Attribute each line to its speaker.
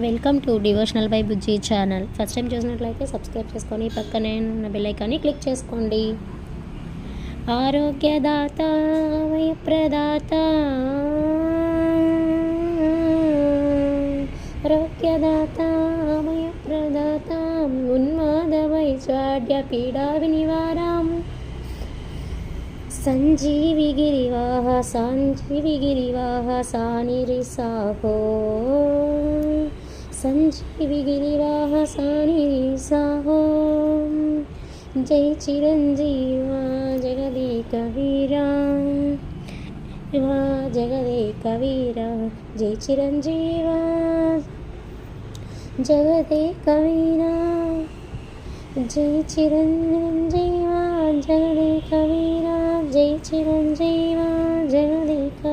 Speaker 1: Welcome to devotional by Bujji channel. First time చూసినట్లయితే subscribe చేసుకొని పక్కనే ఉన్న బెల్ ఐకాన్ని క్లిక్ చేసుకోండి. ఆరోగ్యదాత వయప్రదాత ఆరోగ్యదాత వయప్రదాత ఉన్మాద వైశాఢ్య పీడా వినివారం సంజీవి గిరివాహ సానిరి సాహో సంజీవి గిరివాహ సానిరి సాహో జై చిరంజీవ జగదేక వీరా జగదేక వీరా జై చిరంజీవ జగదేక వీరా జై చిరంజీవ జగదేక వీరా జై చిరంజీవ జగదేక